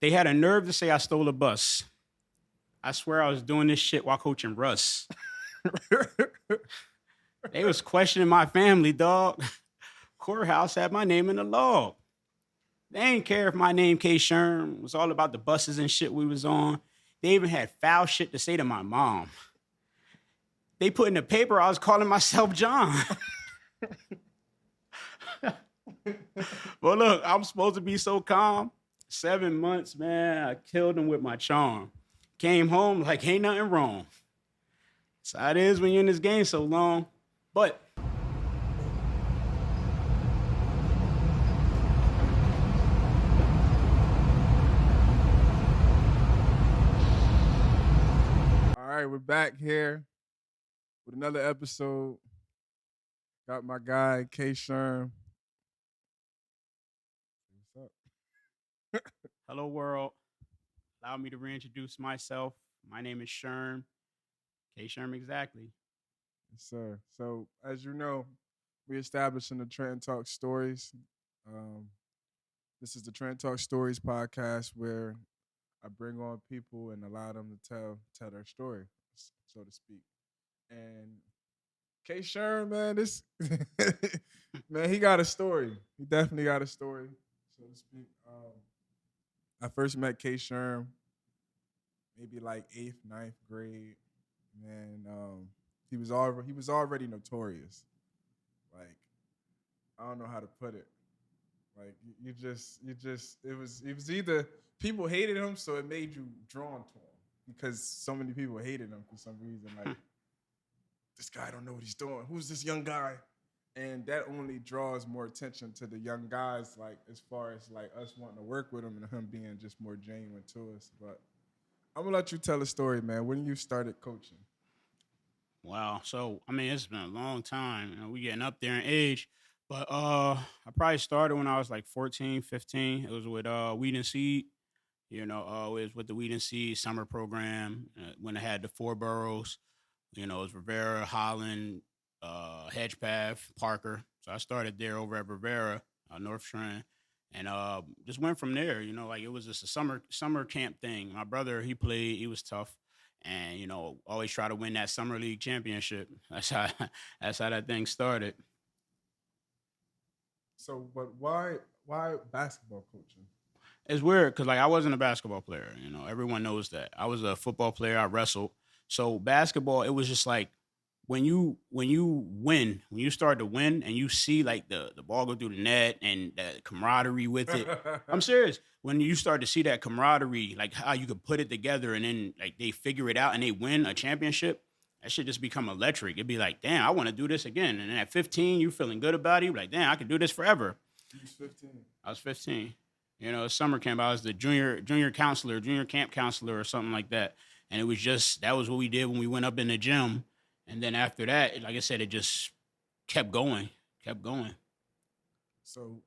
They had a nerve to say I stole a bus. I swear I was doing this shit while coaching Russ. They was questioning my family, dog. Courthouse had my name in the log. They ain't care if my name K Sherm was all about the buses and shit we was on. They even had foul shit to say to my mom. They put in the paper I was calling myself John. Well, look, I'm supposed to be so calm. 7 months, man, I killed him with my charm. Came home like ain't nothing wrong. That's how it is when you're in this game so long. But All right, we're back here with another episode. Got my guy K Sherm. What's up? hello, world. Allow me to reintroduce myself. My name is Sherm. K Sherm, exactly. Yes, sir. So as you know, we establishing the Trenton Talks stories. Um, this is the Trenton Talks Stories podcast where I bring on people and allow them to tell their story, so to speak. And K Sherm, man, this man, he got a story. He definitely got a story, so to speak. I first met K Sherm maybe like eighth, ninth grade. Man, he was already notorious. Like, I don't know how to put it. Like you just it was either people hated him, so it made you drawn to him because so many people hated him for some reason. Like, this guy don't know what he's doing. Who's this young guy? And that only draws more attention to the young guys, like as far as like us wanting to work with him and him being just more genuine to us. But I'm gonna let you tell a story, man. When you started coaching? Wow. So I mean, it's been a long time. We getting up there in age. But I probably started when I was like 14, 15. It was with Weed and Seed. It was with the Weed and Seed summer program when I had the four boroughs. It was Rivera, Holland, Hedgepath, Parker. So I started there over at Rivera, North Trent, and just went from there. Like it was just a summer camp thing. My brother, he played, he was tough, and always try to win that summer league championship. That's how that's how that thing started. So, but why basketball coaching? It's weird because like I wasn't a basketball player. Everyone knows that. I was a football player. I wrestled. So basketball, it was just like when you win, when you start to win and you see like the ball go through the net and the camaraderie with it. I'm serious. When you start to see that camaraderie, like how you could put it together and then like they figure it out and they win a championship, that should just become electric. It'd be like, damn, I want to do this again. And then at 15, you feeling good about it. You're like, damn, I could do this forever. You was 15. I was 15. Summer camp. I was the junior counselor, junior camp counselor, or something like that. And it was just that was what we did when we went up in the gym. And then after that, like I said, it just kept going, kept going. So,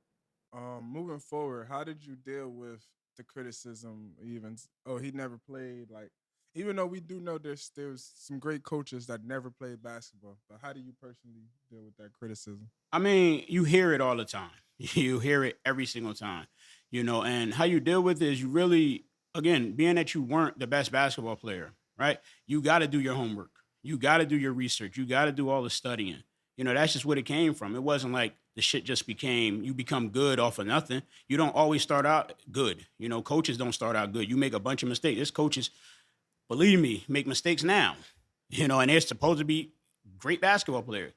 moving forward, how did you deal with the criticism? Even he never played. Like, even though we do know there's some great coaches that never played basketball, but how do you personally deal with that criticism? I mean, you hear it all the time. You hear it every single time. And how you deal with it is you really, again, being that you weren't the best basketball player, right? You got to do your homework. You got to do your research. You got to do all the studying. That's just what it came from. It wasn't like the shit just became, you become good off of nothing. You don't always start out good. Coaches don't start out good. You make a bunch of mistakes. There's coaches, believe me, make mistakes now, and they're supposed to be great basketball players.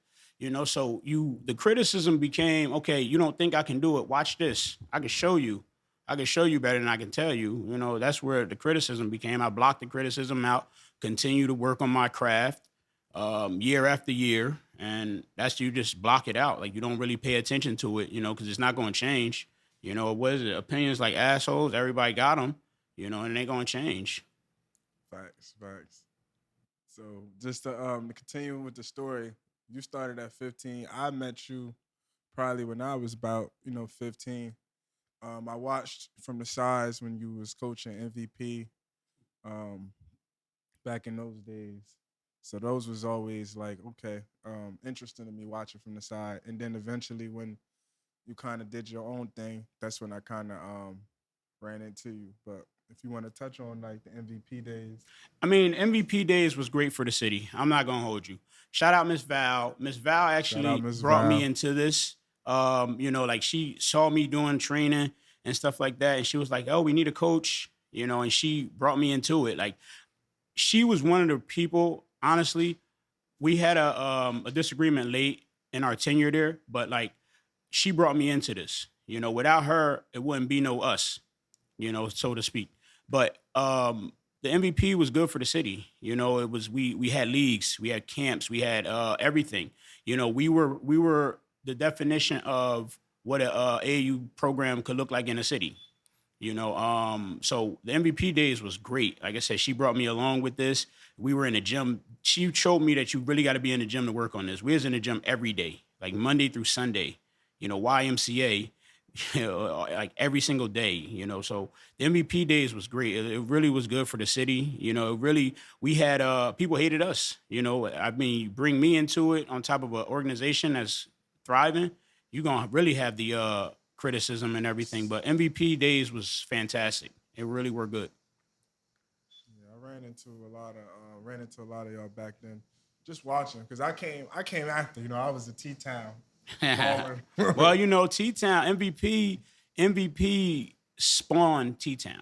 So the criticism became, okay, you don't think I can do it. Watch this. I can show you. I can show you better than I can tell you. That's where the criticism became. I blocked the criticism out, continue to work on my craft year after year. And that's you just block it out. Like you don't really pay attention to it, because it's not going to change. What is it? Opinions like assholes, everybody got them, and they going to change. Facts, facts. So, just to continue with the story, you started at 15. I met you probably when I was about 15. I watched from the sides when you was coaching MVP um, back in those days. So those was always like, okay, interesting to me watching from the side. And then eventually when you kind of did your own thing, that's when I kind of ran into you. But if you want to touch on like the MVP days, I mean, MVP days was great for the city. I'm not gonna hold you. Shout out Miss Val. Miss Val shout out actually Miss brought me Val. into this. Like she saw me doing training and stuff like that, and she was like, "Oh, we need a coach," and she brought me into it. Like she was one of the people. Honestly, we had a disagreement late in our tenure there, but like she brought me into this. Without her, it wouldn't be no us. So to speak. But the MVP was good for the city. It was we had leagues, we had camps, we had everything. We were the definition of what a AAU program could look like in a city. So the MVP days was great. Like I said, she brought me along with this. We were in the gym. She showed me that you really got to be in the gym to work on this. We was in the gym every day, like Monday through Sunday. YMCA, like every single day. So the MVP days was great. It really was good for the city. It really we had people hated us. I mean, you bring me into it on top of an organization that's thriving, you're gonna really have the criticism and everything. But MVP days was fantastic. It really were good. Yeah, I ran into a lot of y'all back then, just watching because I came after. I was a T Town baller. Well, T Town MVP spawned T Town.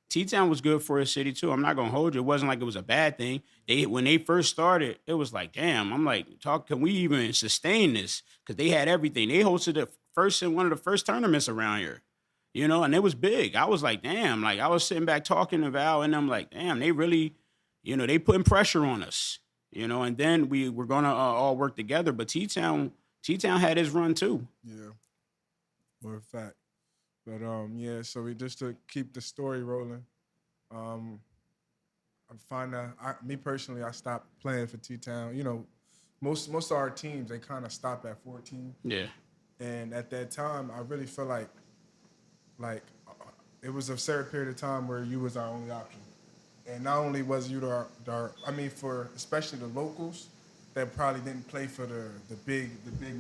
T Town was good for a city too. I'm not gonna hold you. It wasn't like it was a bad thing. When they first started, it was like, damn. I'm like, can we even sustain this? Because they had everything. They hosted one of the first tournaments around here. And it was big. I was like, damn. Like I was sitting back talking to Val, and I'm like, damn. They really, they putting pressure on us. And then we were gonna all work together. But T Town had his run too. Yeah, for a fact. But yeah. So we just to keep the story rolling. Um, I find that me personally, I stopped playing for T Town. Most of our teams they kind of stop at 14, Yeah. and at that time, I really feel like it was a certain period of time where you was our only option, and not only was you I mean, for especially the locals that probably didn't play for the big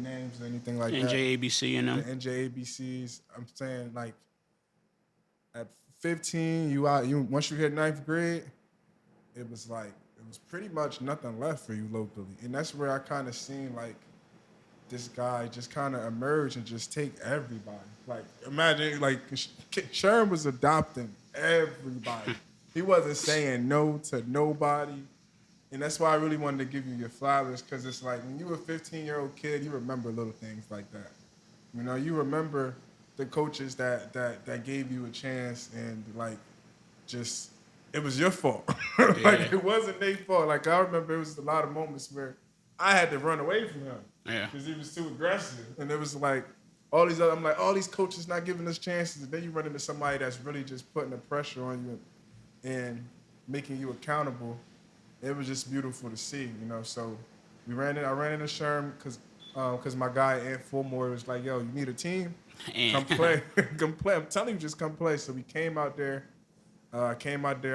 names or anything like that. NJABC and The them. NJABCs. I'm saying like at 15, you once you hit ninth grade, it was pretty much nothing left for you locally, and that's where I kind of seen like this guy just kind of emerge and just take everybody. Like imagine like Sherm was adopting everybody. He wasn't saying no to nobody. And that's why I really wanted to give you your flowers, because it's like when you were a 15-year-old kid, you remember little things like that. You remember the coaches that gave you a chance and like just it was your fault. Like it wasn't their fault. Like I remember it was a lot of moments where I had to run away from him because he was too aggressive. And it was like I'm like, all these coaches not giving us chances. And then you run into somebody that's really just putting the pressure on you and making you accountable. It was just beautiful to see, So I ran into Sherm because my guy Ant Fulmore was like, yo, you need a team? Come play. Come play. I'm telling you, just come play. So we came out there. I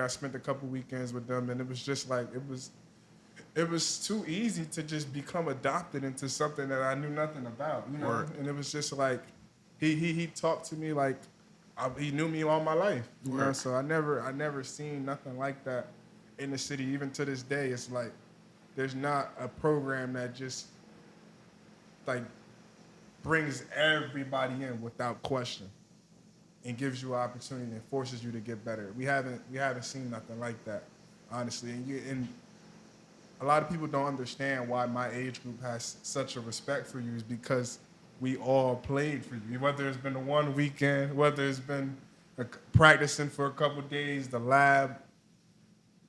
spent a couple weekends with them, and it was just like it was too easy to just become adopted into something that I knew nothing about, Word. And it was just like he talked to me like he knew me all my life, Word. So I never seen nothing like that in the city. Even to this day, it's like there's not a program that just like brings everybody in without question and gives you an opportunity and forces you to get better. We haven't seen nothing like that, honestly. And a lot of people don't understand why my age group has such a respect for you is because we all played for you. Whether it's been the one weekend, whether it's been practicing for a couple of days, the lab,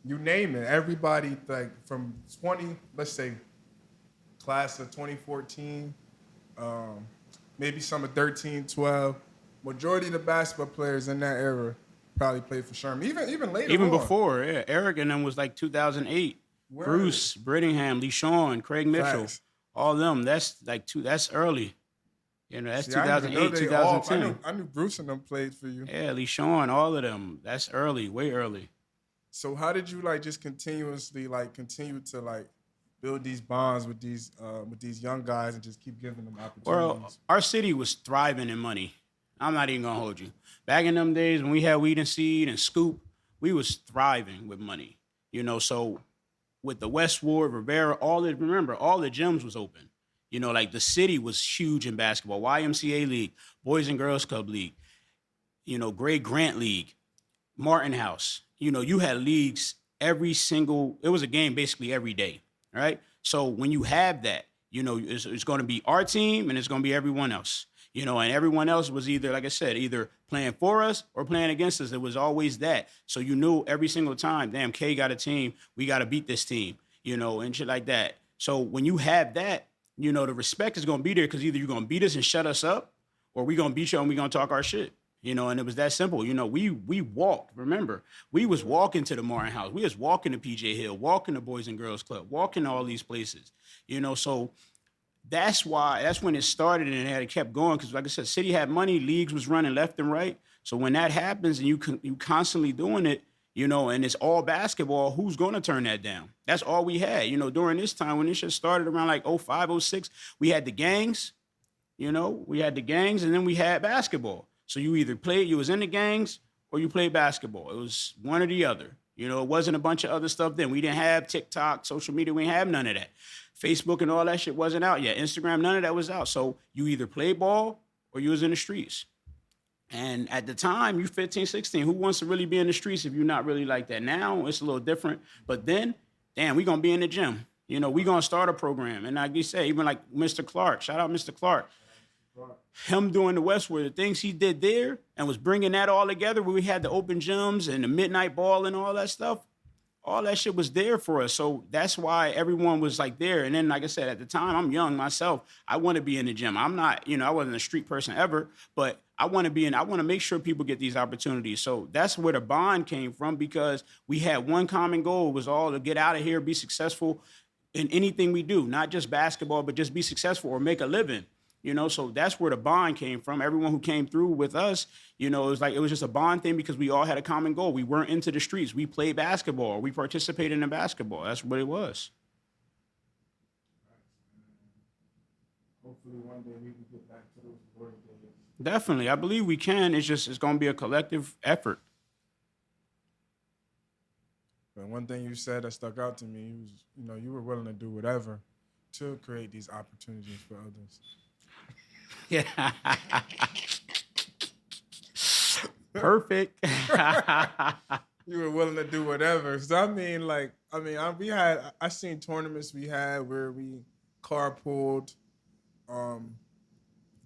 you name it. Everybody, like from 20, let's say, class of 2014, maybe some of 13, 12. Majority of the basketball players in that era probably played for Sherman. Even later Even on. before, yeah. Eric and them was like 2008. Word. Bruce, Brittingham, LeSean, Craig Mitchell, Facts. all them. That's like that's early. That's See, I didn't even know 2008, they all. 2010. I knew Bruce and them played for you. Yeah, LeSean, all of them. That's early, way early. So how did you just continuously continue to build these bonds with these young guys and just keep giving them opportunities? Well, our city was thriving in money. I'm not even gonna hold you. Back in them days when we had Weed and Seed and Scoop, we was thriving with money. So with the Westward, Rivera, all the gyms was open. Like the city was huge in basketball. YMCA League, Boys and Girls Club League, Greg Grant League, Martin House. You had leagues it was a game basically every day, right? So when you have that, it's going to be our team and it's going to be everyone else. And everyone else was either, like I said, either playing for us or playing against us. It was always that. So you knew every single time, damn, K got a team, we got to beat this team, and shit like that. So when you have that, the respect is going to be there because either you're going to beat us and shut us up or we're going to beat you and we're going to talk our shit. And it was that simple. We walked. Remember, we was walking to the Martin House. We was walking to PJ Hill, walking to Boys and Girls Club, walking to all these places. So that's when it started and it kept going. Because like I said, City had money, leagues was running left and right. So when that happens and you constantly doing it, and it's all basketball, who's going to turn that down? That's all we had. During this time when this shit started around like 05, 06, we had the gangs. We had the gangs and then we had basketball. So you either you was in the gangs or you played basketball. It was one or the other. It wasn't a bunch of other stuff then. We didn't have TikTok, social media. We didn't have none of that. Facebook and all that shit wasn't out yet. Instagram, none of that was out. So you either played ball or you was in the streets. And at the time, you 15, 16, who wants to really be in the streets if you're not really like that? Now, it's a little different. But then, damn, we going to be in the gym. We going to start a program. And like you say, even like Mr. Clark, shout out Mr. Clark. Him doing the Westward, the things he did there and was bringing that all together where we had the open gyms and the midnight ball and all that stuff, all that shit was there for us. So that's why everyone was like there. And then, like I said, at the time, I'm young myself. I want to be in the gym. I'm not, I wasn't a street person ever, but I want to make sure people get these opportunities. So that's where the bond came from because we had one common goal. It was all to get out of here, be successful in anything we do, not just basketball, but just be successful or make a living. So that's where the bond came from. Everyone who came through with us, it was just a bond thing because we all had a common goal. We weren't into the streets. We played basketball. We participated in basketball. That's what it was. Hopefully one day we can get back to those glory days. Definitely. I believe we can. It's going to be a collective effort. But one thing you said that stuck out to me was, you were willing to do whatever to create these opportunities for others. Yeah. Perfect. You were willing to do whatever. So I seen tournaments we had where we carpooled,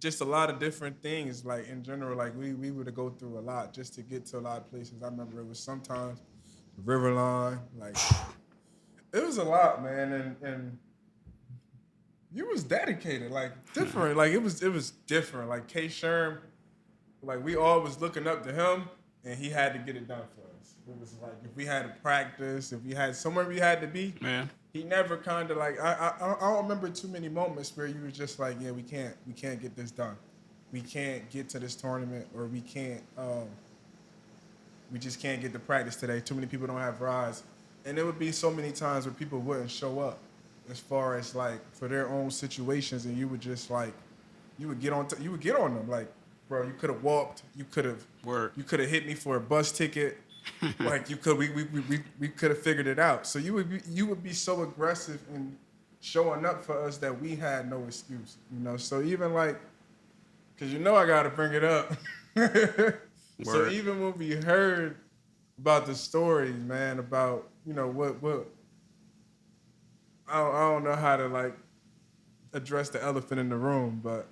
just a lot of different things. Like in general, like we would go through a lot just to get to a lot of places. I remember it was sometimes the River Line, like it was a lot, man, and you was dedicated, like different. Like it was different. Like K Sherm, like we all was looking up to him and he had to get it done for us. It was like if we had to practice, if we had somewhere we had to be, man. He never kind of like I don't remember too many moments where you was just like, yeah, we can't get this done. We can't get to this tournament or we just can't get to practice today. Too many people don't have rides. And there would be so many times where people wouldn't show up. As far as like for their own situations, and you would just like, you would get on them like, bro, you could have walked, you could have hit me for a bus ticket, like we could have figured it out. So you would be so aggressive in showing up for us that we had no excuse, So even like, cause I gotta bring it up. So even when we heard about the stories, man, about what. I don't know how to like address the elephant in the room, but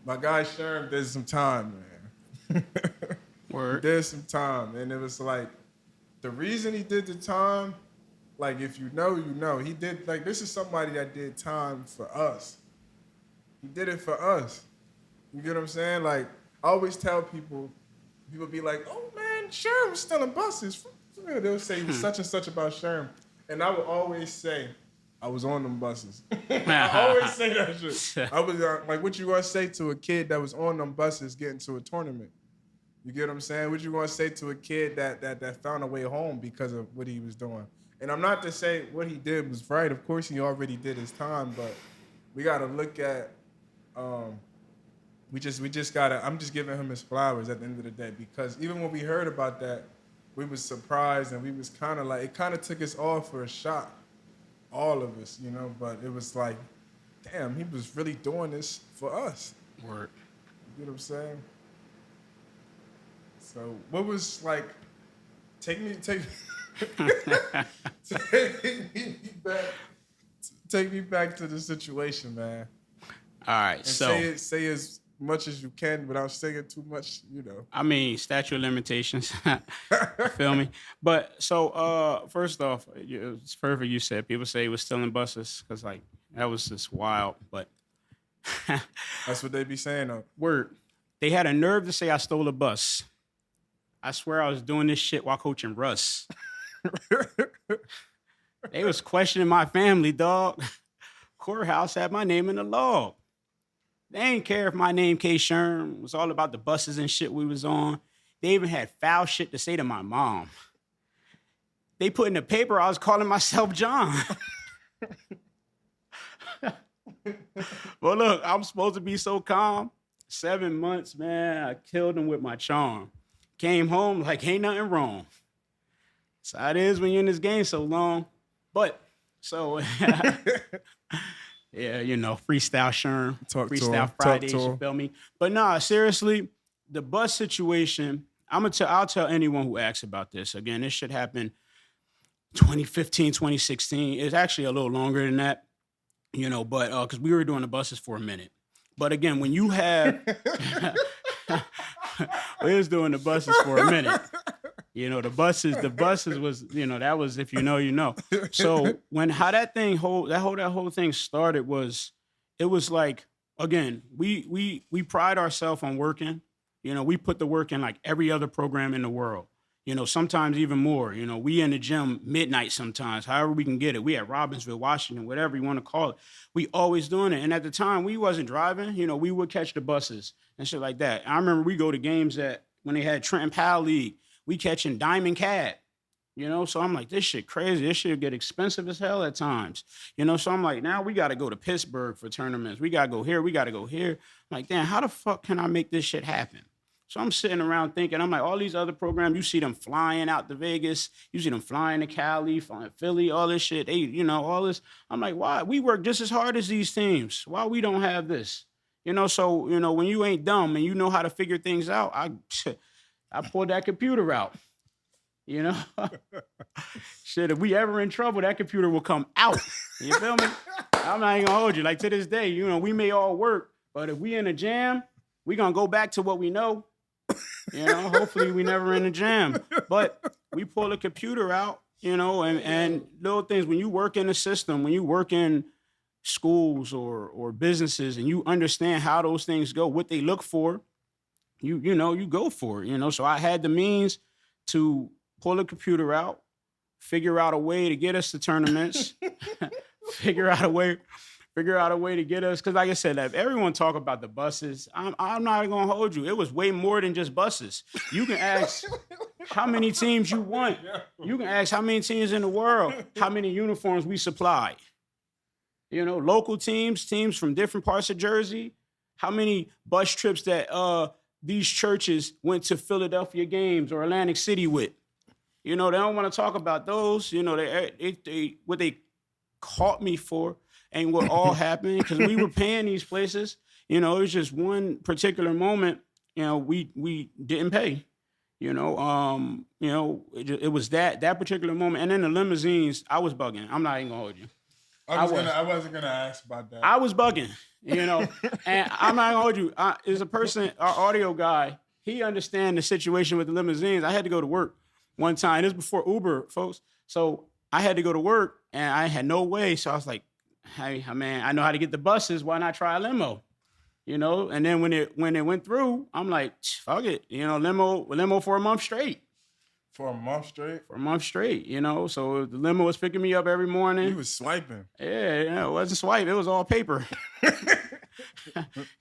my guy Sherm did some time, man. Word. He did some time, and it was like the reason he did the time. Like if you know, he did like this is somebody that did time for us. He did it for us. You get what I'm saying? Like I always tell people be like, "Oh man, Sherm was stealing buses." They'll say such and such about Sherm. And I would always say, I was on them buses. I always say that shit. I was like, what you gonna say to a kid that was on them buses getting to a tournament? You get what I'm saying? What you gonna say to a kid that found a way home because of what he was doing? And I'm not to say what he did was right. Of course, he already did his time, but we gotta look at we just gotta. I'm just giving him his flowers at the end of the day, because even when we heard about that, we was surprised and we was kind of like, it kind of took us all for a shock, all of us, you know. But it was like, damn, he was really doing this for us. Word. You know what I'm saying? So what was like? Take me take me back to the situation, man. All right, And so say as much as you can without saying too much, you know. I mean, statute of limitations. Feel me? But so first off, it's perfect you said. People say he was stealing buses because like that was just wild. But That's what they be saying though. word, they had a nerve to say I stole a bus. I swear I was doing this shit while coaching Russ. They was questioning my family, dog. Courthouse had my name in the log. They ain't care if my name K Sherm. It was all about the buses and shit we was on. They even had foul shit to say to my mom. They put in the paper I was calling myself John. Well, look, I'm supposed to be so calm. 7 months, man, I killed them with my charm. Came home like ain't nothing wrong. That's how it is when you're in this game so long. But, so, yeah, you know, freestyle Sherm, Talk to freestyle him. Fridays, Talk to you him. feel me? But nah, seriously, the bus situation, I'll tell anyone who asks about this. Again, this shit happened 2015, 2016. It's actually a little longer than that, you know, but because we were doing the buses for a minute. But again, when you have, we was doing the buses for a minute. You know, the buses was, you know, that was if you know, you know. So how that whole thing started was, it was like, again, we pride ourselves on working. You know, we put the work in like every other program in the world. You know, sometimes even more. You know, we in the gym midnight sometimes, however we can get it. We at Robbinsville, Washington, whatever you want to call it. We always doing it. And at the time, we wasn't driving. You know, we would catch the buses and shit like that. I remember we go to games when they had Trenton Pal League, we catching Diamond Cab. You know, so I'm like, this shit crazy. This shit get expensive as hell at times. You know, so I'm like, now we got to go to Pittsburgh for tournaments. We got to go here. We got to go here. I'm like, damn, how the fuck can I make this shit happen? So I'm sitting around thinking, I'm like, all these other programs, you see them flying out to Vegas, you see them flying to Cali, flying Philly, all this shit. They, you know, all this. I'm like, why? We work just as hard as these teams. Why we don't have this? You know, so, you know, when you ain't dumb and you know how to figure things out, I pulled that computer out. You know? Shit, if we ever in trouble, that computer will come out. You feel me? I'm not even gonna hold you. Like to this day, you know, we may all work, but if we in a jam, we gonna go back to what we know. You know, hopefully we never in a jam. But we pull the computer out, you know, and little things. When you work in a system, when you work in schools or businesses and you understand how those things go, what they look for, you know, you go for it, you know. So I had the means to pull the computer out, figure out a way to get us to tournaments, figure out a way to get us. Because like I said, if everyone talk about the buses, I'm not going to hold you. It was way more than just buses. You can ask how many teams you want. You can ask how many teams in the world, how many uniforms we supplied. You know, local teams from different parts of Jersey, how many bus trips that these churches went to Philadelphia games or Atlantic City with. You know, they don't want to talk about those. You know, they what they caught me for ain't what all happened, because we were paying these places. You know, it was just one particular moment, you know, we didn't pay. You know, it was that particular moment. And then the limousines, I was bugging. I'm not even gonna hold you. I wasn't gonna ask about that. I was bugging, you know, and I'm not gonna hold you. There's a person, our audio guy, he understand the situation with the limousines. I had to go to work one time. This was before Uber, folks. So I had to go to work and I had no way. So I was like, hey, man, I know how to get the buses. Why not try a limo? You know, and then when it went through, I'm like, fuck it. You know, limo for a month straight. For a month straight? For a month straight, you know. So the limo was picking me up every morning. You was swiping. Yeah, you know, it wasn't swipe. It was all paper.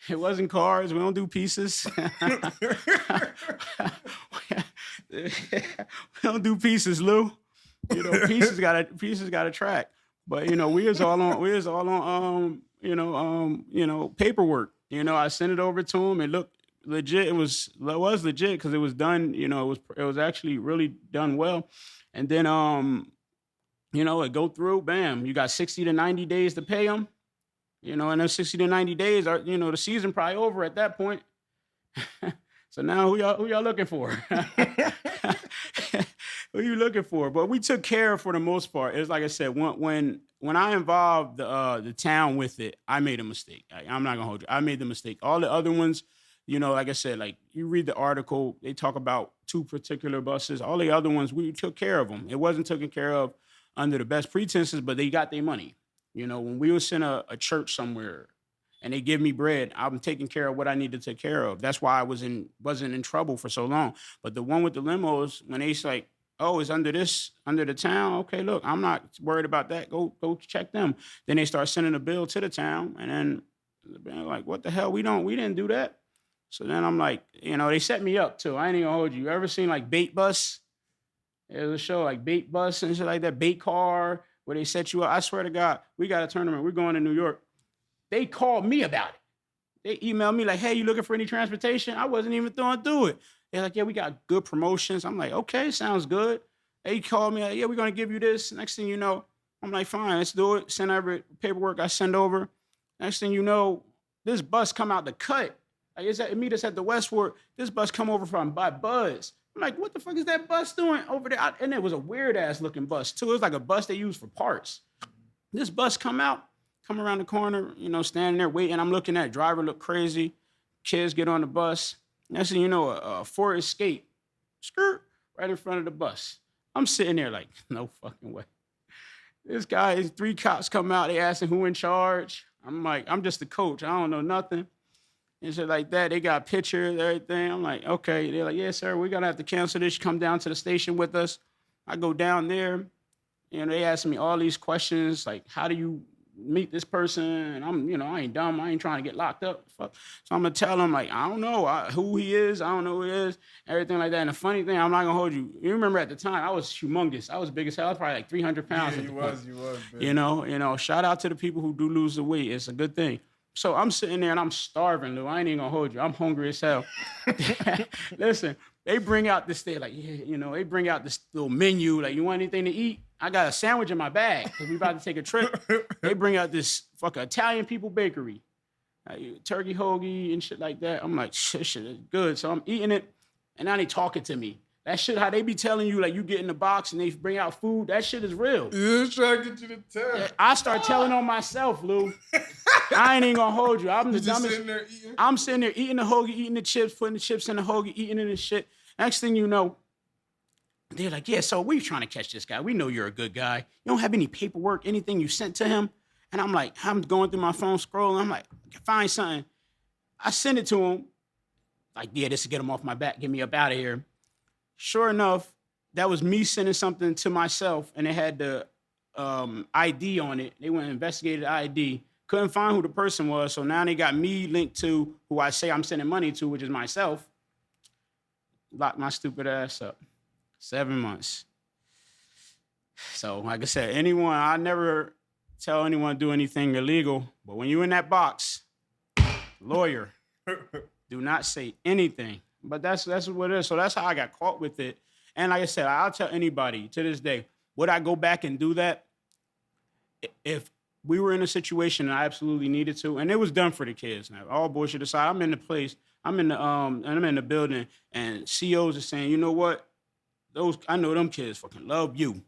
It wasn't cards. We don't do pieces. We don't do pieces, Lou. You know, pieces got a track. But you know, we was all on paperwork. I sent it over to him. It looked legit. It was legit because it was done. It was actually really done well. And then it go through. Bam, you got 60 to 90 days to pay them. And those 60 to 90 days are the season probably over at that point. So now who y'all looking for? Who you looking for? But we took care for the most part. It's like I said, when I involved the town with it, I made a mistake. I'm not gonna hold you. I made the mistake. All the other ones, like I said, like you read the article, they talk about two particular buses. All the other ones, we took care of them. It wasn't taken care of under the best pretenses, but they got their money. When we was in a church somewhere and they give me bread, I'm taking care of what I need to take care of. That's why I wasn't in trouble for so long. But the one with the limos, when they like, oh, it's under the town. Okay, look, I'm not worried about that. Go check them. Then they start sending a bill to the town, and then they're like, what the hell? We didn't do that. So then I'm like, they set me up too. I ain't even gonna hold you. You ever seen like Bait Bus? There's a show like Bait Bus and shit like that, Bait Car, where they set you up. I swear to God, we got a tournament. We're going to New York. They called me about it. They emailed me like, hey, you looking for any transportation? I wasn't even throwing through it. They're like, yeah, we got good promotions. I'm like, okay, sounds good. They called me like, yeah, we're going to give you this. Next thing you know, I'm like, fine, let's do it. Send every paperwork I send over. Next thing you know, this bus come out the cut. Like, it's at meet us at the Westward. This bus come over from by Buzz. I'm like, what the fuck is that bus doing over there? And it was a weird ass looking bus too. It was like a bus they use for parts. This bus come around the corner, standing there waiting. I'm looking at it. Driver look crazy. Kids get on the bus. Next thing you know, a Ford Escape, skirt, right in front of the bus. I'm sitting there like, no fucking way. This guy, 3 cops come out. They asking who in charge. I'm like, I'm just the coach. I don't know nothing. And shit like that. They got pictures, everything. I'm like, okay. They're like, yeah, sir, we're going to have to cancel this. Come down to the station with us. I go down there. They asking me all these questions, like, how do you meet this person? And I'm, I ain't dumb. I ain't trying to get locked up. Fuck. So I'm going to tell them, like, I don't know who he is. I don't know who he is. Everything like that. And the funny thing, I'm not going to hold you. You remember at the time, I was humongous. I was big as hell. I was probably like 300 pounds. Yeah, you was. Big. Shout out to the people who do lose the weight. It's a good thing. So I'm sitting there and I'm starving, Lou. I ain't even gonna hold you. I'm hungry as hell. Listen, they bring out this thing, like, they bring out this little menu, like, you want anything to eat? I got a sandwich in my bag because we about to take a trip. They bring out this fucking Italian people bakery, like, turkey hoagie and shit like that. I'm like, shit is good. So I'm eating it, and now they talking to me. That shit, how they be telling you, like, you get in the box and they bring out food, that shit is real. Yeah, trying to get you to tell. Yeah, I start telling on myself, Lou. I ain't even gonna hold you. I'm the dumbest. Sitting there eating? I'm sitting there eating the hoagie, eating the chips, putting the chips in the hoagie, eating it and shit. Next thing you know, they're like, yeah, so we're trying to catch this guy. We know you're a good guy. You don't have any paperwork, anything you sent to him? And I'm like, I'm going through my phone scrolling. I'm like, find something. I send it to him. Like, yeah, this will get him off my back. Get me up out of here. Sure enough, that was me sending something to myself, and it had the ID on it. They went and investigated the ID. Couldn't find who the person was, so now they got me linked to who I say I'm sending money to, which is myself. Locked my stupid ass up. 7 months. So, like I said, I never tell anyone to do anything illegal, but when you're in that box, lawyer, do not say anything. But that's what it is. So that's how I got caught with it. And like I said, I'll tell anybody to this day, would I go back and do that? If we were in a situation and I absolutely needed to, and it was done for the kids. Now, all bullshit aside, I'm in the place, I'm in the building, and COs are saying, you know what? I know them kids fucking love you.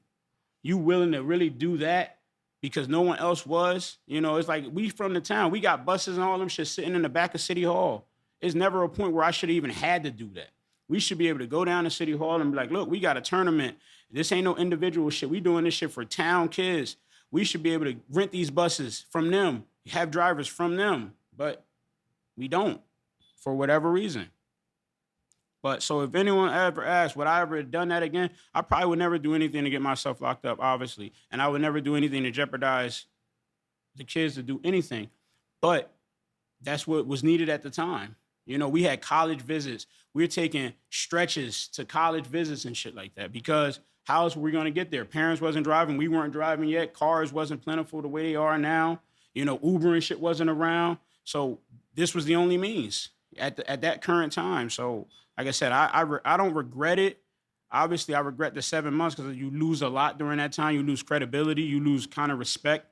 You willing to really do that because no one else was? It's like we from the town. We got buses and all them shit sitting in the back of City Hall. It's never a point where I should have even had to do that. We should be able to go down to City Hall and be like, look, we got a tournament. This ain't no individual shit. We doing this shit for town kids. We should be able to rent these buses from them, have drivers from them. But we don't, for whatever reason. But so if anyone ever asks, would I ever have done that again? I probably would never do anything to get myself locked up, obviously. And I would never do anything to jeopardize the kids to do anything. But that's what was needed at the time. We had college visits. We were taking stretches to college visits and shit like that because how else were we going to get there? Parents wasn't driving. We weren't driving yet. Cars wasn't plentiful the way they are now. Uber and shit wasn't around. So this was the only means at that current time. So, like I said, I don't regret it. Obviously, I regret the 7 months because you lose a lot during that time. You lose credibility, you lose kind of respect,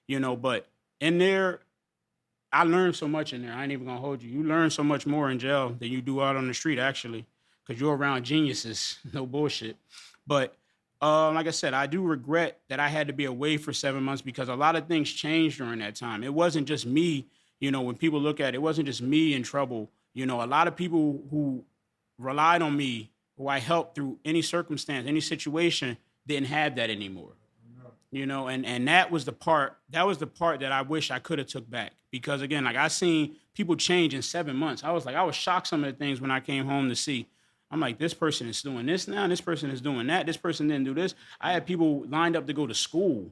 But in there, I learned so much in there. I ain't even gonna hold you. You learn so much more in jail than you do out on the street, actually, because you're around geniuses. No bullshit. But like I said, I do regret that I had to be away for 7 months because a lot of things changed during that time. It wasn't just me. When people look at it, it wasn't just me in trouble. A lot of people who relied on me, who I helped through any circumstance, any situation, didn't have that anymore. And that was the part that I wish I could have took back, because again, like, I seen people change in 7 months. I was shocked some of the things when I came home to see. I'm like, this person is doing this now, and this person is doing that, this person didn't do this. I had people lined up to go to school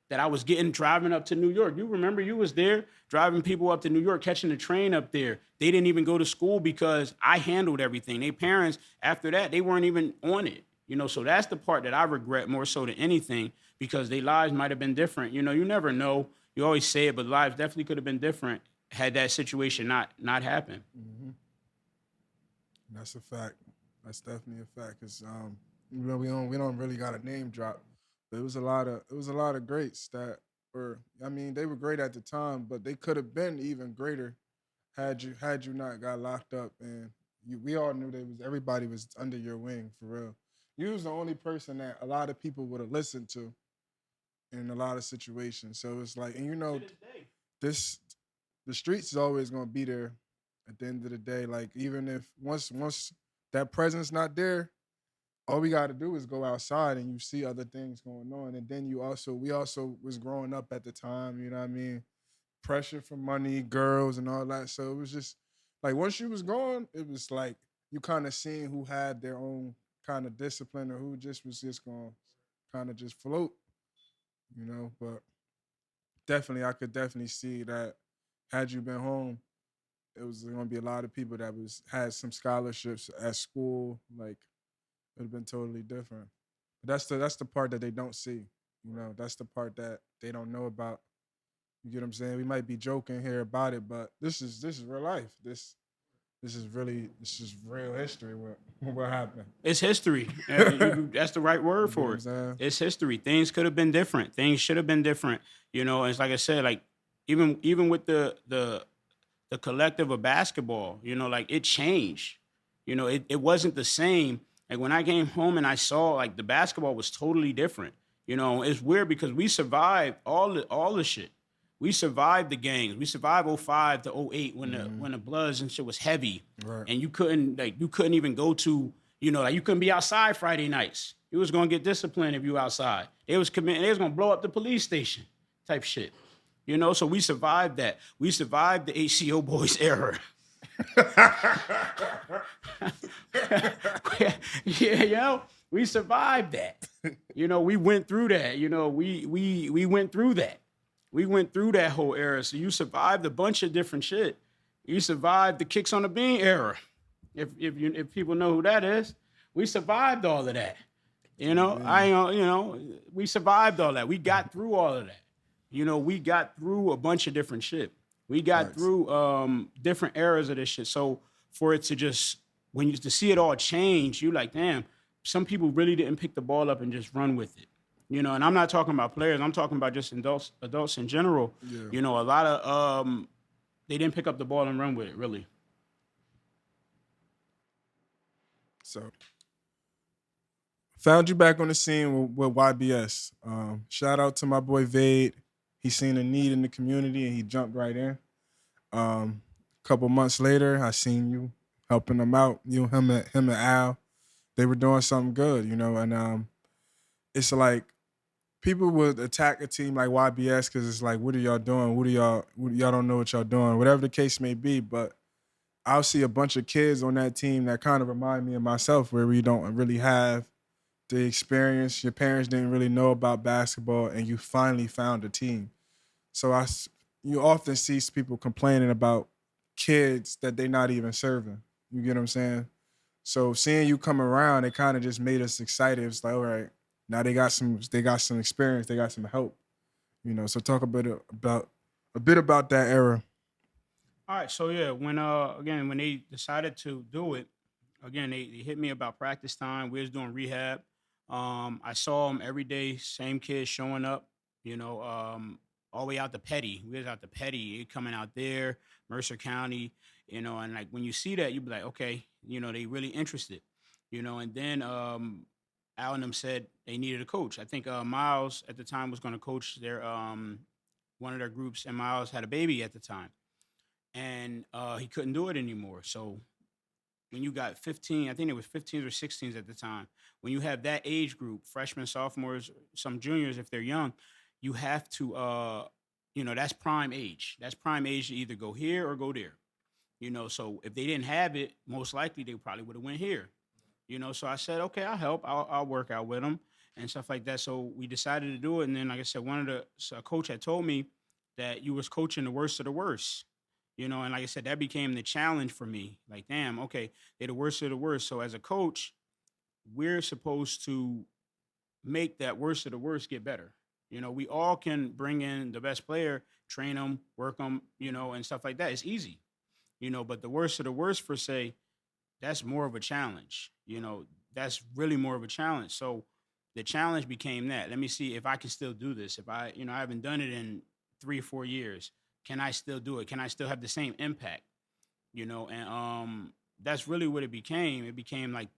that I was getting driving up to New York. You remember, you was there driving people up to New York, catching the train up there. They didn't even go to school because I handled everything. Their parents, after that, they weren't even on it. So that's the part that I regret more so than anything, because their lives might have been different. You never know. You always say it, but lives definitely could have been different had that situation not happened. Mm-hmm. That's a fact. That's definitely a fact. Cause we don't really got a name drop, but it was a lot of greats that were. I mean, they were great at the time, but they could have been even greater had you not got locked up, and we all knew everybody was under your wing for real. You was the only person that a lot of people would have listened to in a lot of situations. So it's like, and this the streets is always gonna be there at the end of the day. Like, even if once that presence not there, all we got to do is go outside and you see other things going on. And then we also was growing up at the time. You know what I mean? Pressure for money, girls, and all that. So it was just like, once you was gone, it was like you kind of seeing who had their own kind of discipline, or who just was just going to kind of just float. But definitely, I could definitely see that had you been home, it was going to be a lot of people that was had some scholarships at school. Like, it would have been totally different. But that's the part that they don't see. That's the part that they don't know about. You get what I'm saying? We might be joking here about it, but this is real life. This is real history. What happened? It's history. That's the right You word get what for I'm it. saying? It's history. Things could have been different. Things should have been different. It's like I said, like, even with the collective of basketball, like, it changed. It wasn't the same. Like, when I came home and I saw, like, the basketball was totally different. It's weird because we survived all the shit. We survived the gangs. We survived '05 to '08 when the Hmm. when the Bloods and shit was heavy, Right. and you couldn't even go to, like, you couldn't be outside Friday nights. You was gonna get disciplined if you outside. They was gonna blow up the police station, type shit. So we survived that. We survived the ACO boys era. Yeah, we survived that. We went through that. We went through that. We went through that whole era. So you survived a bunch of different shit. You survived the kicks on the bean era. If people know who that is, we survived all of that. Yeah. We survived all that. We got through all of that. We got through a bunch of different shit. We got Facts. through different eras of this shit. So for it to just, when you to see it all change, you like, damn, some people really didn't pick the ball up and just run with it. And I'm not talking about players. I'm talking about just adults in general. Yeah. A lot of they didn't pick up the ball and run with it, really. So found you back on the scene with YBS. Shout out to my boy Vade. He seen a need in the community and he jumped right in. Couple months later, I seen you helping them out. Him and Al. They were doing something good, and it's like people would attack a team like YBS because it's like, what are y'all doing? Y'all don't know what y'all doing, whatever the case may be. But I'll see a bunch of kids on that team that kind of remind me of myself, where we don't really have the experience. Your parents didn't really know about basketball, and you finally found a team. So you often see people complaining about kids that they're not even serving. You get what I'm saying? So seeing you come around, it kind of just made us excited. It's like, all right, now they got some experience, they got some help. So talk a bit about that era. All right, so yeah, when again when they decided to do it, again they hit me about practice time. We was doing rehab. I saw them every day, same kids showing up. You know, all the way out to Petty. We was out to Petty, coming out there, Mercer County. You know, and like when you see that, you be like, okay, you know, they really interested. You know, and then Al and them said they needed a coach. I think Miles at the time was going to coach their one of their groups, and Miles had a baby at the time and he couldn't do it anymore. So when you got 15, I think it was 15s or 16s at the time, when you have that age group, freshmen, sophomores, some juniors, if they're young, you have to, you know, that's prime age. That's prime age to either go here or go there. You know, so if they didn't have it, most likely they probably would have went here. You know, so I said, okay, I'll help. I'll work out with them and stuff like that. So we decided to do it. And then, like I said, one of the so a coach had told me that you was coaching the worst of the worst. You know, and like I said, that became the challenge for me. Like, damn, okay, they're the worst of the worst. So as a coach, we're supposed to make that worst of the worst get better. You know, we all can bring in the best player, train them, work them, you know, and stuff like that. It's easy, you know, but the worst of the worst, per se, that's more of a challenge. You know, that's really more of a challenge. So the challenge became that. Let me see if I can still do this. If I, you know, I haven't done it in 3 or 4 years. Can I still do it? Can I still have the same impact? You know, and that's really what it became. It became like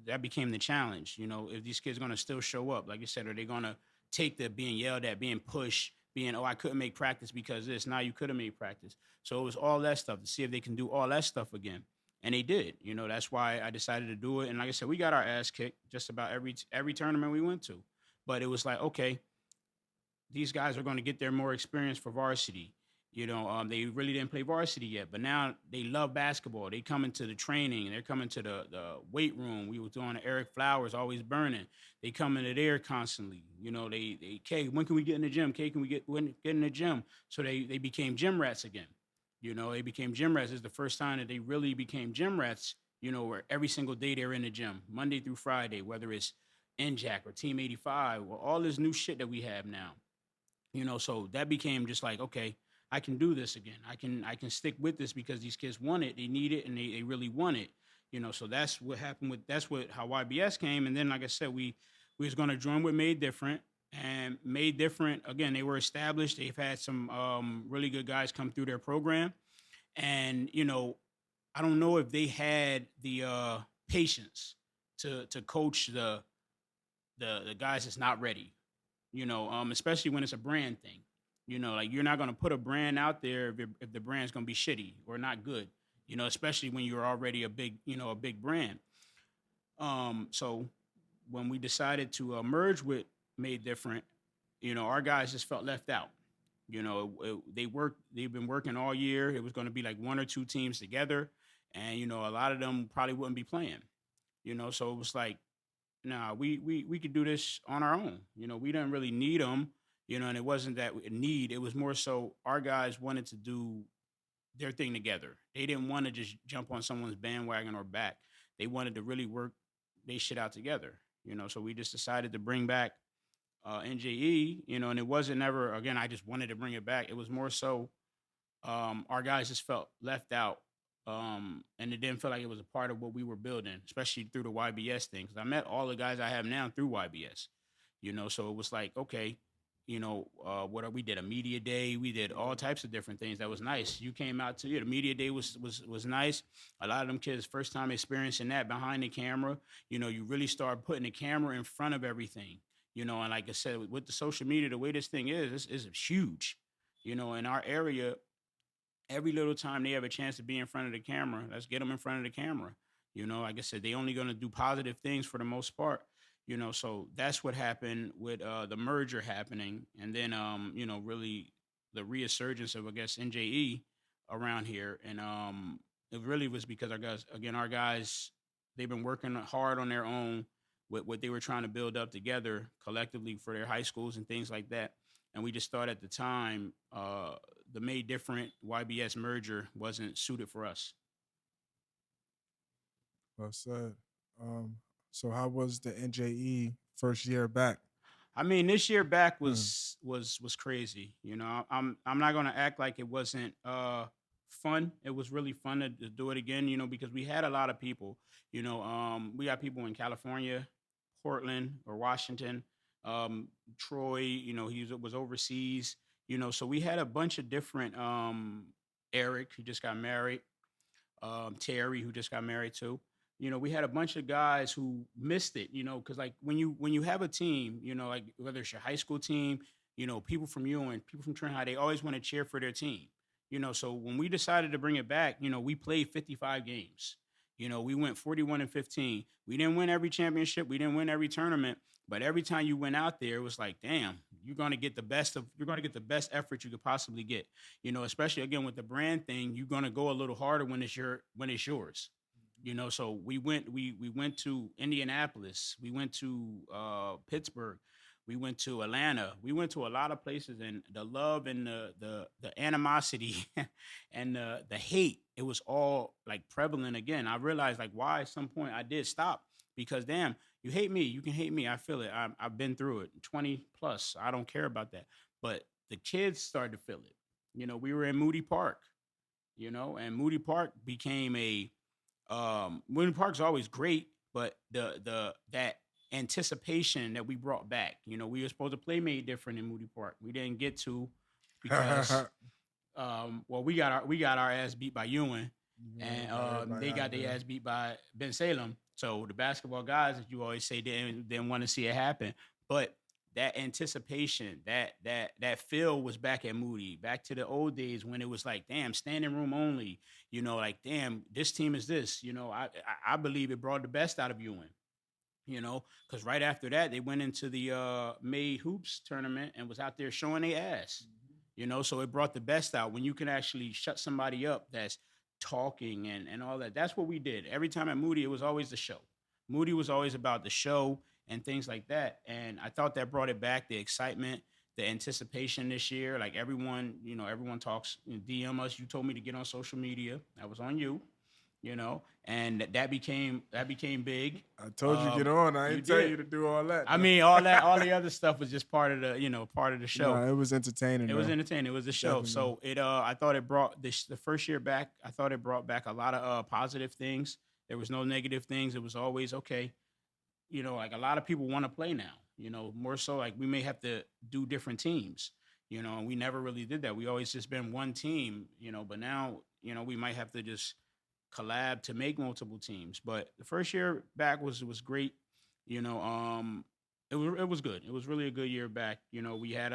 that became the challenge. You know, if these kids are gonna still show up, like you said, are they gonna take the being yelled at, being pushed, being I couldn't make practice because of this. Now you could have made practice. So it was all that stuff to see if they can do all that stuff again. And they did. You know, that's why I decided to do it. And like I said, we got our ass kicked just about every tournament we went to. But it was like, okay, these guys are going to get their more experience for varsity. You know, they really didn't play varsity yet, but now they love basketball. They come into the training, they're coming to the weight room. We were doing the Eric Flowers, always burning. They come into there constantly. You know, K, when can we get in the gym? K, can we get in the gym? So they became gym rats again. You know, they became gym rats. It's the first time that they really became gym rats. You know, where every single day they're in the gym, Monday through Friday, whether it's NJAC or Team 85, or all this new shit that we have now. You know, so that became just like, okay, I can do this again. I can stick with this because these kids want it, they need it, and they really want it. You know, so that's what happened with that's what how YBS came. And then like I said, we was gonna join with Made Different. And Made Different, again, they were established. They've had some really good guys come through their program. And, you know, I don't know if they had the patience to coach the guys that's not ready, you know, especially when it's a brand thing. You know, like you're not going to put a brand out there if the brand's going to be shitty or not good, you know, especially when you're already a big, you know, a big brand. So when we decided to merge with Made Different, you know, our guys just felt left out. You know, they've been working all year. It was going to be like one or two teams together. And, you know, a lot of them probably wouldn't be playing, you know, so it was like, nah, we could do this on our own. You know, we didn't really need them. You know, and it wasn't that need. It was more so our guys wanted to do their thing together. They didn't want to just jump on someone's bandwagon or back. They wanted to really work they shit out together. You know, so we just decided to bring back NJE. You know, and it wasn't never again. I just wanted to bring it back. It was more so our guys just felt left out. And it didn't feel like it was a part of what we were building, especially through the YBS thing. Because I met all the guys I have now through YBS, you know. So it was like, okay, you know, we did a media day, we did all types of different things. That was nice. You came out to the media day was nice. A lot of them kids first time experiencing that behind the camera. You know, you really start putting the camera in front of everything. You know, and like I said, with the social media, the way this thing is huge. You know, in our area, every little time they have a chance to be in front of the camera, let's get them in front of the camera. You know, like I said, they only going to do positive things for the most part. You know, so that's what happened with the merger happening, and then you know, really the resurgence of I guess NJE around here, and it really was because our guys, they've been working hard on their own with what they were trying to build up together collectively for their high schools and things like that. And we just thought at the time the Made Different YBS merger wasn't suited for us. Well said. Um, so how was the NJE first year back? I mean, this year back Hmm. was crazy. You know, I'm not gonna act like it wasn't fun. It was really fun to do it again, because we had a lot of people. We got people in California, Portland, or Washington, Troy. He was overseas. So we had a bunch of different. Eric, who just got married. Terry, who just got married too. We had a bunch of guys who missed it. Because like when you have a team, like whether it's your high school team, people from you and people from Trent High, they always want to cheer for their team. So when we decided to bring it back, we played 55 games. We went 41-15. We didn't win every championship, we didn't win every tournament, but every time you went out there, it was like, damn, you're gonna get the best effort you could possibly get. Especially again with the brand thing, you're gonna go a little harder when it's yours. So we went to Indianapolis, we went to Pittsburgh, we went to Atlanta, we went to a lot of places, and the love and the animosity and the hate, it was all like prevalent again. I realized like why at some point I did stop, because damn, you hate me, you can hate me, I feel it, I've been through it, 20 plus, I don't care about that. But the kids started to feel it. We were in Moody Park, and Moody Park became a Moody Park's always great, but the that anticipation that we brought back, we were supposed to play made different in Moody Park. We didn't get to, because well, we got our ass beat by Ewan, and they got their ass beat by Ben Salem. So the basketball guys, as you always say, didn't want to see it happen. But that anticipation, that feel was back at Moody, back to the old days when it was like, damn, standing room only. Like, damn, this team is this. I believe it brought the best out of Ewan. Because right after that, they went into the Made Hoops tournament and was out there showing their ass. So it brought the best out when you can actually shut somebody up that's talking and all that. That's what we did. Every time at Moody, it was always the show. Moody was always about the show and things like that. And I thought that brought it back, the excitement, the anticipation this year. Like everyone talks, DM us. You told me to get on social media. That was on you. And that became big. I told you get on. I You didn't tell did. you to do all that. I mean, all the other stuff was just part of the show. No, it was entertaining. It was entertaining. It was a show. Definitely. So I thought it brought the first year back. I thought it brought back a lot of positive things. There was no negative things. It was always okay. Like a lot of people want to play now. More so like we may have to do different teams. And we never really did that. We always just been one team. But now we might have to just collab to make multiple teams. But the first year back was great. It was good. It was really a good year back. We had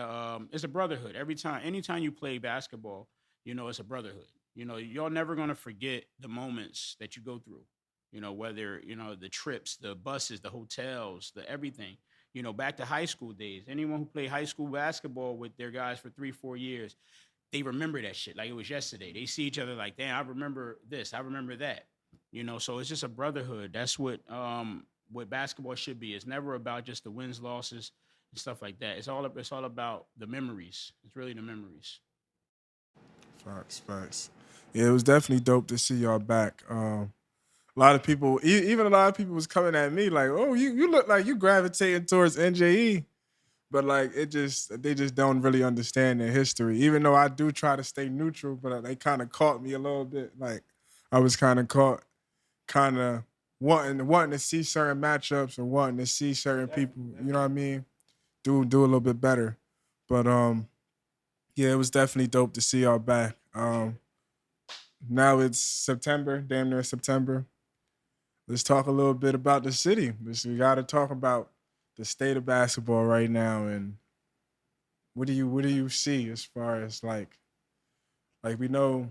it's a brotherhood. Anytime you play basketball, it's a brotherhood. You're never gonna forget the moments that you go through. Whether the trips, the buses, the hotels, the everything. Back to high school days. Anyone who played high school basketball with their guys for 3-4 years, they remember that shit like it was yesterday. They see each other like, damn, I remember this, I remember that. So it's just a brotherhood. That's what basketball should be. It's never about just the wins, losses, and stuff like that. It's all about the memories. It's really the memories. Facts. Yeah, it was definitely dope to see y'all back. A lot of people, even a lot of people was coming at me like, "Oh, you look like you gravitating towards NJE," but like they just don't really understand their history. Even though I do try to stay neutral, but they kind of caught me a little bit. Like I was kind of caught, kind of wanting to see certain matchups or wanting to see certain people. You know what I mean? Do a little bit better. But yeah, it was definitely dope to see y'all back. Now it's September, damn near September. Let's talk a little bit about the city. We got to talk about the state of basketball right now, and what do you see as far as like we know,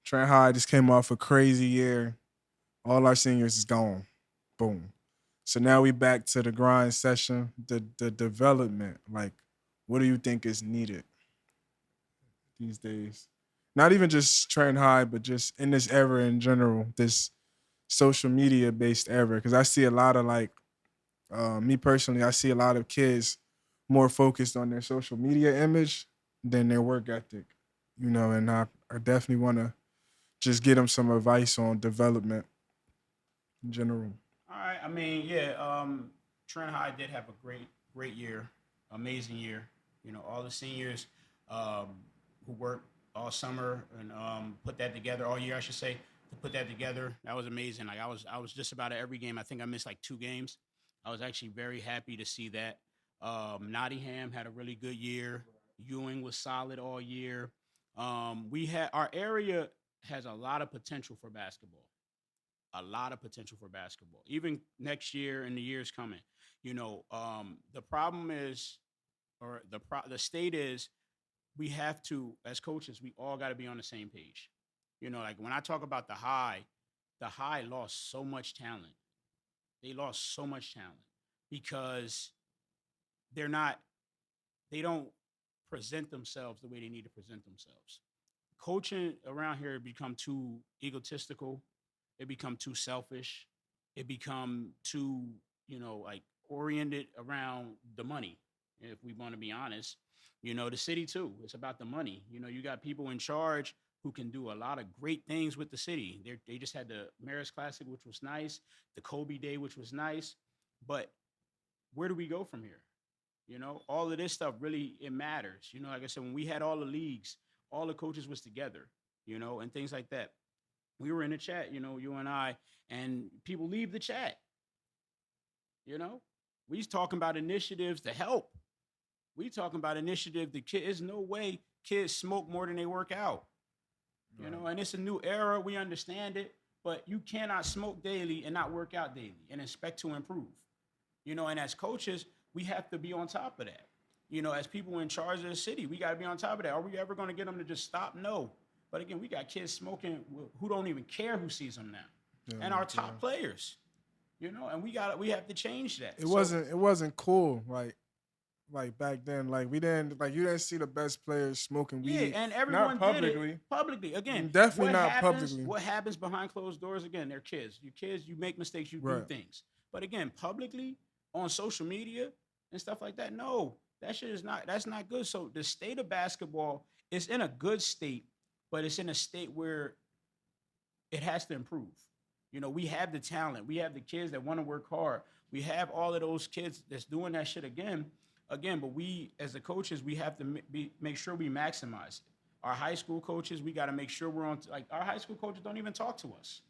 Trent High just came off a crazy year. All our seniors is gone, boom. So now we back to the grind session, the development. Like, what do you think is needed these days? Not even just Trent High, but just in this era in general, this social media based era. Because I see a lot of like, me personally, I see a lot of kids more focused on their social media image than their work ethic, and I definitely want to just get them some advice on development in general. All right. I mean, yeah. Trent High did have a great year, amazing year. All the seniors who worked all summer and put that together all year, I should say, to put that together. That was amazing. Like I was just about at every game. I think I missed like 2 games. I was actually very happy to see that. Nottingham had a really good year. Ewing was solid all year. We had our area has a lot of potential for basketball. A lot of potential for basketball. Even next year and the years coming. The problem is, or the state is, we have to, as coaches, we all got to be on the same page. Like when I talk about the high lost so much talent. They lost so much talent because they're not, they don't present themselves the way they need to present themselves. Coaching around here become too egotistical. It become too selfish. It become too, like oriented around the money. If we want to be honest, the city too. It's about the money. You got people in charge who can do a lot of great things with the city. They just had the Mayor's Classic, which was nice, the Kobe Day, which was nice, but where do we go from here? All of this stuff really it matters. Like I said, when we had all the leagues, all the coaches was together, and things like that. We were in the chat, you and I, and people leave the chat. We talking about initiatives to help. We talking about initiative. The kid, there's no way kids smoke more than they work out. And it's a new era. We understand it, but you cannot smoke daily and not work out daily and expect to improve. And as coaches, we have to be on top of that. As people in charge of the city, we got to be on top of that. Are we ever going to get them to just stop? No. But again, we got kids smoking who don't even care who sees them now, and our top players. And we have to change that. It wasn't cool like back then. Like you didn't see the best players smoking weed. Yeah, and everyone not publicly. did it publicly. Again, Definitely not publicly. What happens behind closed doors? Again, they're kids. You kids, you make mistakes, you do things. But again, publicly on social media and stuff like that, no, that shit is not. That's not good. So the state of basketball is in a good state, but it's in a state where it has to improve. We have the talent. We have the kids that want to work hard. We have all of those kids that's doing that shit again. But we, as the coaches, we have to make sure we maximize it. Our high school coaches, we got to make sure we're on. Like our high school coaches don't even talk to us.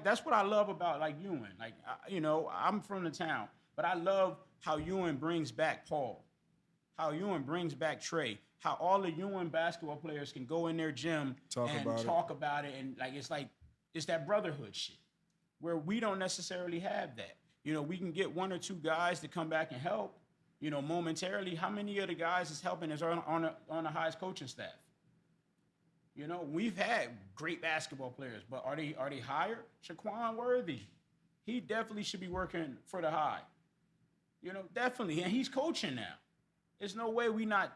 That's what I love about like Ewing. Like I'm from the town, but I love how Ewing brings back Paul, how Ewing brings back Trey, how all the Ewing basketball players can go in their gym and talk about it, and it's that brotherhood shit where we don't necessarily have that. We can get one or two guys to come back and help, momentarily. How many of the guys is helping is on the highest coaching staff? We've had great basketball players, but are they hired? Shaquan Worthy, he definitely should be working for the high. Definitely, and he's coaching now. There's no way we not,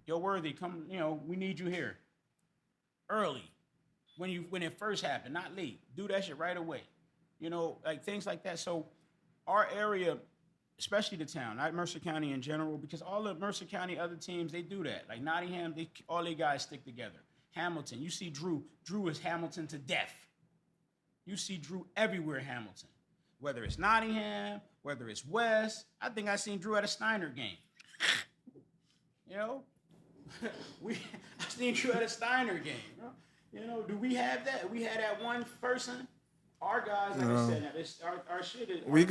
yo, Worthy, come, we need you here early when it first happened, not late. Do that shit right away. Like things like that. So our area, especially the town, not Mercer County in general, because all the Mercer County other teams, they do that. Like Nottingham, all they guys stick together. Hamilton, you see Drew. Drew is Hamilton to death. You see Drew everywhere in Hamilton. Whether it's Nottingham, whether it's West. I think I seen Drew at a Steiner game. I seen Drew at a Steiner game. Do we have that? We had that one person. Our guys, like I said, our shit is. We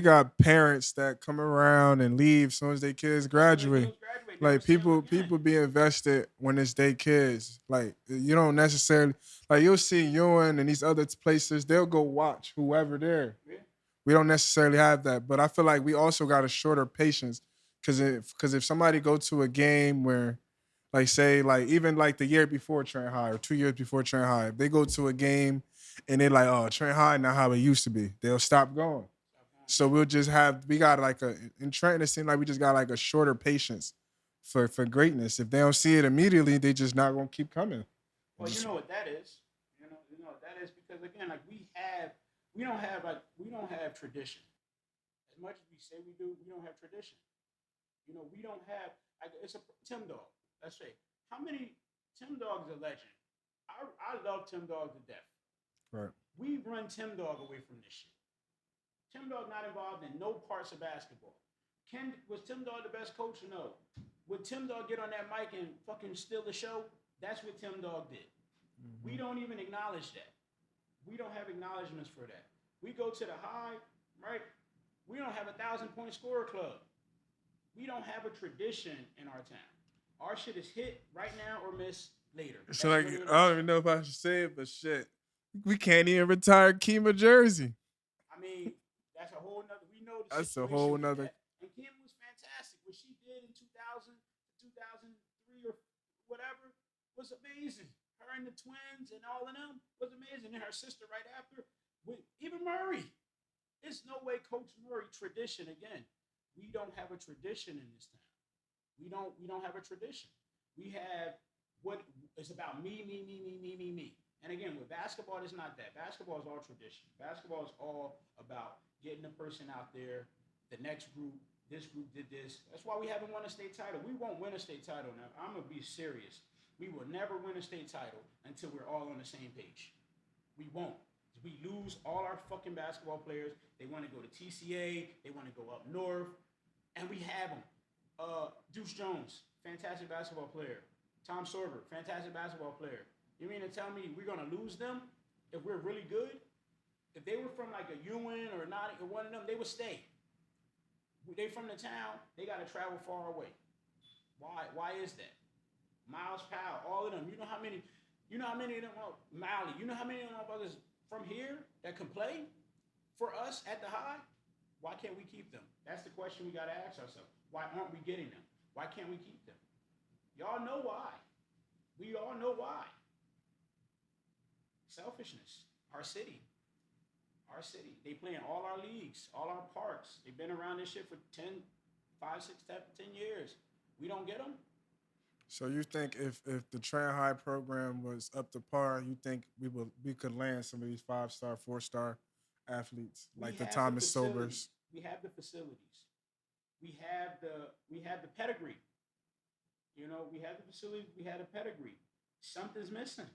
got parents that come around and leave as soon as their kids graduate. Like people be invested when it's their kids. Like you don't necessarily you'll see Ewing and these other places. They'll go watch whoever there. Yeah. We don't necessarily have that, but I feel like we also got a shorter patience because if somebody go to a game where, even the year before Trent High or 2 years before Trent High, if they go to a game and they're like, oh, Trent High not how it used to be, they'll stop going. So we got in Trenton, it seems like we just got a shorter patience for greatness. If they don't see it immediately, they just not gonna keep coming. Well, you know what that is. You know what that is because again, we don't have tradition. As much as we say we do, we don't have tradition. We don't have it's a Tim Dog. Let's say how many Tim Dog is a legend. I love Tim Dog to death. Right. We run Tim Dog away from this shit. Tim Dog not involved in no parts of basketball. Was Tim Dog the best coach? No. Would Tim Dog get on that mic and fucking steal the show? That's what Tim Dog did. Mm-hmm. We don't even acknowledge that. We don't have acknowledgments for that. We go to the high, right? We don't have 1,000-point scorer club. We don't have a tradition in our town. Our shit is hit right now or miss later. So like, I don't even know if I should say it, but shit, we can't even retire Kima jersey. I mean, that's a whole nother. We know the That's a situation whole with nother. that. And Kim was fantastic. What she did in 2000, 2003 or whatever was amazing. Her and the twins and all of them was amazing. And her sister right after, with even Murray. There's no way Coach Murray tradition again. We don't have a tradition in this town. We don't have a tradition. We have what it's about me. And again, with basketball, it's not that. Basketball is all tradition. Basketball is all about getting a person out there, the next group, this group did this. That's why we haven't won a state title. We won't win a state title. Now, I'm going to be serious. We will never win a state title until we're all on the same page. We won't. We lose all our fucking basketball players. They want to go to TCA. They want to go up north. And we have them. Deuce Jones, fantastic basketball player. Tom Sorber, fantastic basketball player. You mean to tell me we're going to lose them if we're really good? If they were from like a Ewan or not, or one of them, they would stay. They from the town, they got to travel far away. Why is that? Miles Powell, all of them. You know how many of them, Mally, you know how many of them motherfuckers from here that can play for us at the high? Why can't we keep them? That's the question we got to ask ourselves. Why aren't we getting them? Why can't we keep them? Y'all know why. We all know why. Selfishness. Our city. They play in all our leagues, all our parks. They've been around this shit for 10 years. We don't get them? So you think if the Trent High program was up to par, you think we could land some of these 5-star, 4-star athletes like the Thomas Sobers? We have the facilities. We have the pedigree. You know, we have the facilities. We have the pedigree. Something's missing.